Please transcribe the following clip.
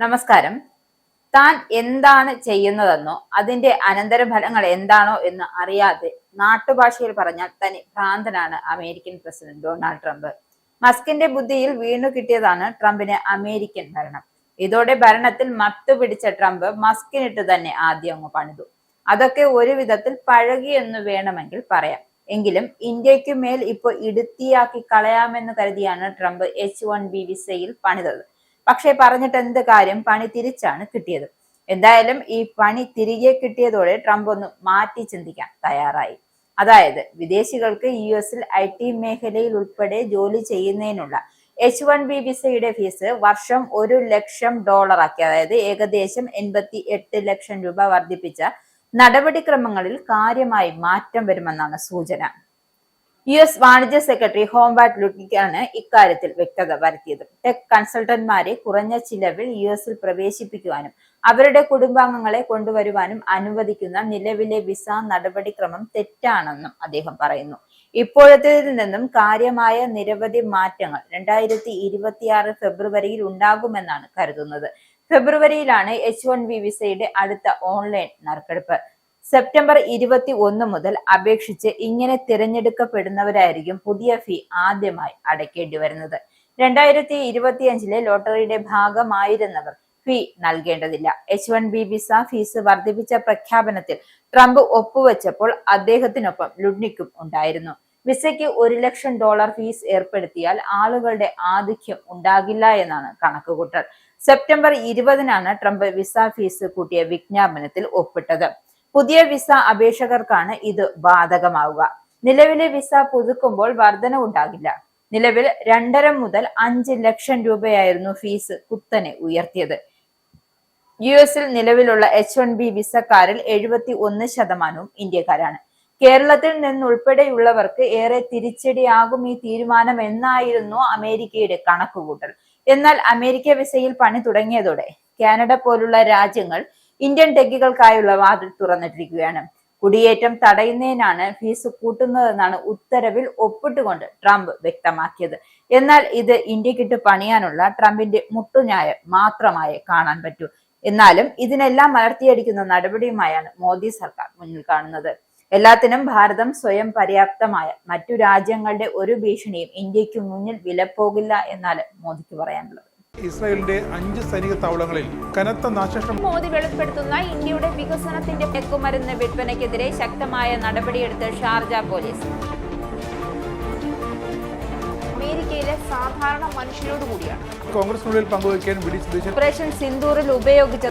നമസ്കാരം. താൻ എന്താണ് ചെയ്യുന്നതെന്നോ അതിന്റെ അനന്തരഫലങ്ങൾ എന്താണോ എന്ന് അറിയാതെ നാട്ടുഭാഷയിൽ പറഞ്ഞാൽ തന്നെ ഭ്രാന്തനാണ് അമേരിക്കൻ പ്രസിഡന്റ് ഡൊണാൾഡ് ട്രംപ്. മസ്കിന്റെ ബുദ്ധിയിൽ വീണു കിട്ടിയതാണ് ട്രംപിന് അമേരിക്കൻ ഭരണം. ഇതോടെ ഭരണത്തിൽ മത്തുപിടിച്ച ട്രംപ് മസ്കിനിട്ട് തന്നെ ആദ്യം അങ്ങ് പണിതു. അതൊക്കെ ഒരു വിധത്തിൽ പഴകിയെന്ന് വേണമെങ്കിൽ പറയാം. എങ്കിലും ഇന്ത്യക്ക് മേൽ ഇപ്പോൾ ഇടുത്തിയാക്കി കളയാമെന്ന് കരുതിയാണ് ട്രംപ് H-1B വിസയിൽ പണിതത്. പക്ഷെ പറഞ്ഞിട്ട് എന്ത് കാര്യം, പണി തിരിച്ചാണ് കിട്ടിയത്. എന്തായാലും ഈ പണി തിരികെ കിട്ടിയതോടെ ട്രംപ് ഒന്ന് മാറ്റി ചിന്തിക്കാൻ തയ്യാറായി. അതായത് വിദേശികൾക്ക് US IT മേഖലയിൽ ഉൾപ്പെടെ ജോലി ചെയ്യുന്നതിനുള്ള H-1B വിസയുടെ ഫീസ് വർഷം $1,00,000 ആക്കി, അതായത് ഏകദേശം 88 ലക്ഷം രൂപ വർദ്ധിപ്പിച്ച നടപടിക്രമങ്ങളിൽ കാര്യമായി മാറ്റം വരുമെന്നാണ് സൂചന. US വാണിജ്യ സെക്രട്ടറി ഹോംബാർട്ട് ലുട്നിക്കാണ് ഇക്കാര്യത്തിൽ വ്യക്തത വരുത്തിയത്. ടെക് കൺസൾട്ടന്റ്മാരെ കുറഞ്ഞ ചിലവിൽ US പ്രവേശിപ്പിക്കുവാനും അവരുടെ കുടുംബാംഗങ്ങളെ കൊണ്ടുവരുവാനും അനുവദിക്കുന്ന നിലവിലെ വിസ നടപടിക്രമം തെറ്റാണെന്നും അദ്ദേഹം പറയുന്നു. ഇപ്പോഴത്തേതിൽ നിന്നും കാര്യമായ നിരവധി മാറ്റങ്ങൾ 2026 ഫെബ്രുവരിയിൽ ഉണ്ടാകുമെന്നാണ് കരുതുന്നത്. ഫെബ്രുവരിയിലാണ് H-1B വിസയുടെ അടുത്ത ഓൺലൈൻ നറുക്കെടുപ്പ്. സെപ്റ്റംബർ 21 മുതൽ അപേക്ഷിച്ച് ഇങ്ങനെ തിരഞ്ഞെടുക്കപ്പെടുന്നവരായിരിക്കും പുതിയ ഫീ ആദ്യമായി അടയ്ക്കേണ്ടി വരുന്നത്. 2025 ലോട്ടറിയുടെ ഭാഗമായിരുന്നവർ ഫീ നൽകേണ്ടതില്ല. H-1B വിസ ഫീസ് വർദ്ധിപ്പിച്ച പ്രഖ്യാപനത്തിൽ ട്രംപ് ഒപ്പുവെച്ചപ്പോൾ അദ്ദേഹത്തിനൊപ്പം ലുട്നിക്കും ഉണ്ടായിരുന്നു. വിസയ്ക്ക് $1,00,000 ഫീസ് ഏർപ്പെടുത്തിയാൽ ആളുകളുടെ ആധിക്യം ഉണ്ടാകില്ല എന്നാണ് കണക്കുകൂട്ടൽ. സെപ്റ്റംബർ 20 ട്രംപ് വിസ ഫീസ് കൂട്ടിയ വിജ്ഞാപനത്തിൽ ഒപ്പിട്ടത്. പുതിയ വിസ അപേക്ഷകർക്കാണ് ഇത് ബാധകമാവുക. നിലവിലെ വിസ പുതുക്കുമ്പോൾ വർധന ഉണ്ടാകില്ല. നിലവിൽ 2.5 മുതൽ 5 ലക്ഷം രൂപയായിരുന്നു ഫീസ് കുത്തനെ ഉയർത്തിയത്. US നിലവിലുള്ള H-1B വിസക്കാരിൽ 71% ഇന്ത്യക്കാരാണ്. കേരളത്തിൽ നിന്നുൾപ്പെടെയുള്ളവർക്ക് ഏറെ തിരിച്ചടിയാകും ഈ തീരുമാനം എന്നായിരുന്നു അമേരിക്കയുടെ കണക്കുകൂട്ടൽ. എന്നാൽ അമേരിക്ക വിസയിൽ പണി തുടങ്ങിയതോടെ കാനഡ പോലുള്ള രാജ്യങ്ങൾ ഇന്ത്യൻ ടെക്കുകൾക്കായുള്ള വാതിൽ തുറന്നിട്ടിരിക്കുകയാണ്. കുടിയേറ്റം തടയുന്നതിനാണ് ഫീസ് കൂട്ടുന്നതെന്നാണ് ഉത്തരവിൽ ഒപ്പിട്ടുകൊണ്ട് ട്രംപ് വ്യക്തമാക്കിയത്. എന്നാൽ ഇത് ഇന്ത്യക്കിട്ട് പണിയാനുള്ള ട്രംപിന്റെ മുട്ടുന്യായം മാത്രമായി കാണാൻ പറ്റൂ. എന്നാലും ഇതിനെല്ലാം മലർത്തിയടിക്കുന്ന നടപടിയുമായാണ് മോദി സർക്കാർ മുന്നിൽ കാണുന്നത്. എല്ലാത്തിനും ഭാരതം സ്വയം പര്യാപ്തമായ മറ്റു രാജ്യങ്ങളുടെ ഒരു ഭീഷണിയും ഇന്ത്യക്ക് മുന്നിൽ വിലപ്പോകില്ല എന്നാണ് മോദിക്ക് പറയാനുള്ളത്. ഇസ്രായേലിന്റെ 5 സൈനിക താവളങ്ങളിൽ കനത്ത നാശനഷ്ടം. മോദി വെളിപ്പെടുത്തുന്ന ഇന്ത്യയുടെ വികസനത്തിന്റെ മയക്കുമരുന്ന് വിൽപ്പനയ്ക്കെതിരെ ശക്തമായ നടപടിയെടുത്ത് ഷാർജ പോലീസ്. അമേരിക്കയിലെ സാധാരണ മനുഷ്യരോട് കൂടിയാണ് കോൺഗ്രസിനുള്ളിൽ പങ്കുവയ്ക്കാൻ ഓപ്പറേഷൻ സിന്ദൂറിൽ ഉപയോഗിച്ച